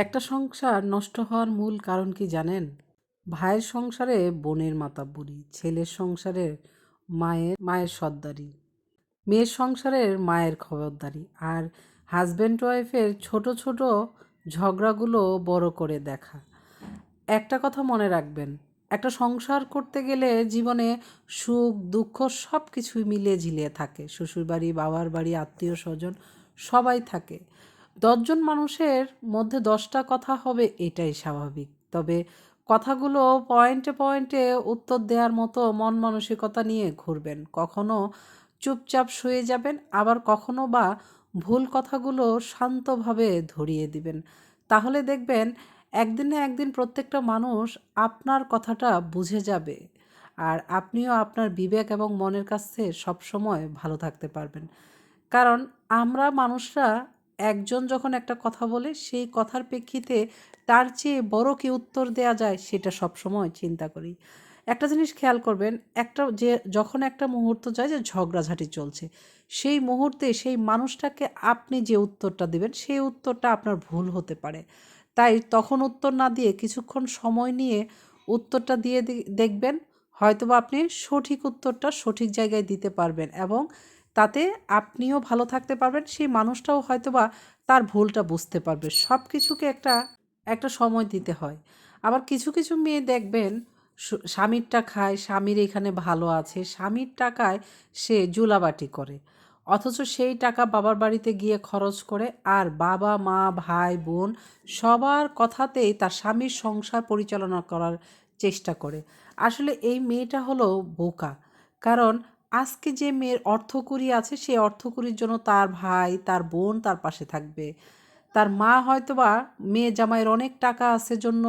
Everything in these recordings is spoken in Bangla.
একটা সংসার নষ্ট হওয়ার মূল কারণ কি জানেন? ভাইয়ের সংসারে বোনের মাতাব্বরি, ছেলের সংসারে মায়ের সর্দারি, মেয়ের সংসারের মায়ের খবরদারি, আর হাজব্যান্ড ওয়াইফের ছোট ছোট ঝগড়াগুলো বড় করে দেখা। একটা কথা মনে রাখবেন, একটা সংসার করতে গেলে জীবনে সুখ দুঃখ সব কিছুই মিলিয়ে ঝিলিয়ে থাকে। শ্বশুরবাড়ি, বাবার বাড়ি, আত্মীয় স্বজন সবাই থাকে। ১০ জন মানুষের মধ্যে ১০টা কথা হবে, এটাই স্বাভাবিক। তবে কথাগুলো পয়েন্টে পয়েন্টে উত্তর দেওয়ার মতো মন মানসিকতা নিয়ে ঘুরবেন। কখনো চুপচাপ শুয়ে যাবেন, আবার কখনো বা ভুল কথাগুলো শান্তভাবে ধরিয়ে দিবেন। তাহলে দেখবেন একদিন না একদিন প্রত্যেকটা মানুষ আপনার কথাটা বুঝে যাবে, আর আপনিও আপনার বিবেক এবং মনের কাছে সবসময় ভালো থাকতে পারবেন। কারণ আমরা মানুষরা একজন যখন একটা কথা বলে, সেই কথার প্রেক্ষিতে তার চেয়ে বড় কি উত্তর দেয়া যায় সেটা সবসময় চিন্তা করি। একটা জিনিস খেয়াল করবেন, যখন একটা মুহূর্ত যায় যে ঝগড়াঝাটি চলছে, সেই মুহূর্তে সেই মানুষটাকে আপনি যে উত্তরটা দিবেন সেই উত্তরটা আপনার ভুল হতে পারে। তাই তখন উত্তর না দিয়ে কিছুক্ষণ সময় নিয়ে উত্তরটা দিয়ে দেখবেন, হয়তোবা আপনি সঠিক উত্তরটা সঠিক জায়গায় দিতে পারবেন, এবং তাতে আপনিও ভালো থাকতে পারবেন, সেই মানুষটাও হয়তোবা তার ভুলটা বুঝতে পারবে। সব কিছুকে একটা একটা সময় দিতে হয়। আবার কিছু কিছু মেয়ে দেখবেন, স্বামীরটা খায়, স্বামীর এখানে ভালো আছে, স্বামীর টাকায় সে জুলাবাটি করে, অথচ সেই টাকা বাবার বাড়িতে গিয়ে খরচ করে, আর বাবা মা ভাই বোন সবার কথাতেই তার স্বামীর সংসার পরিচালনা করার চেষ্টা করে। আসলে এই মেয়েটা হলো বোকা। কারণ আজকে যে মেয়ের অর্থকড়ি আছে, সেই অর্থকড়ির জন্য তার ভাই তার বোন তার পাশে থাকবে, তার মা হয়তোবা মেয়ে জামাইয়ের অনেক টাকা আছে জন্য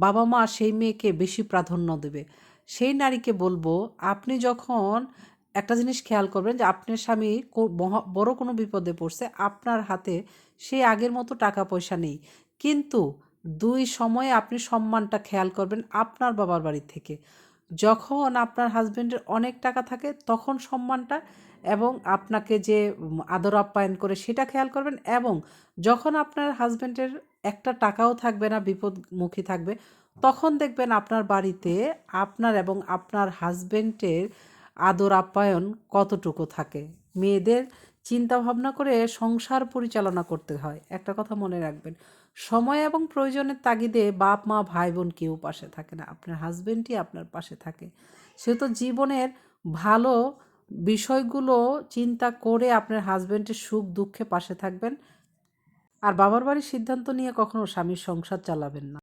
বাবা মা সেই মেয়েকে বেশি প্রাধান্য দেবে। সেই নারীকে বলবো, আপনি যখন একটা জিনিস খেয়াল করবেন যে আপনার স্বামী বড় কোনো বিপদে পড়ছে, আপনার হাতে সেই আগের মতো টাকা পয়সা নেই, কিন্তু দুই সময়ে আপনি সম্মানটা খেয়াল করবেন আপনার বাবার বাড়ি থেকে। যখন আপনার হাজবেন্ডের অনেক টাকা থাকে তখন সম্মানটা, এবং আপনাকে যে আদর আপ্যায়ন করে সেটা খেয়াল করবেন, এবং যখন আপনার হাজবেন্ডের একটা টাকাও থাকবে না, বিপদমুখী থাকবে, তখন দেখবেন আপনার বাড়িতে আপনার এবং আপনার হাজবেন্ডের আদর আপ্যায়ন কতটুকু থাকে। মেয়েদের চিন্তা ভাবনা করে সংসার পরিচালনা করতে হয়। একটা কথা মনে রাখবেন, সময় এবং প্রয়োজনের তাগিদে বাপ মা ভাই বোন কেউ পাশে থাকে না, আপনার হাজবেন্ডই আপনার পাশে থাকে। সে তো জীবনের ভালো বিষয়গুলো চিন্তা করে আপনার হাজবেন্ডের সুখ দুঃখে পাশে থাকবেন, আর বাবার বাড়ির সিদ্ধান্ত নিয়ে কখনো স্বামীর সংসার চালাবেন না।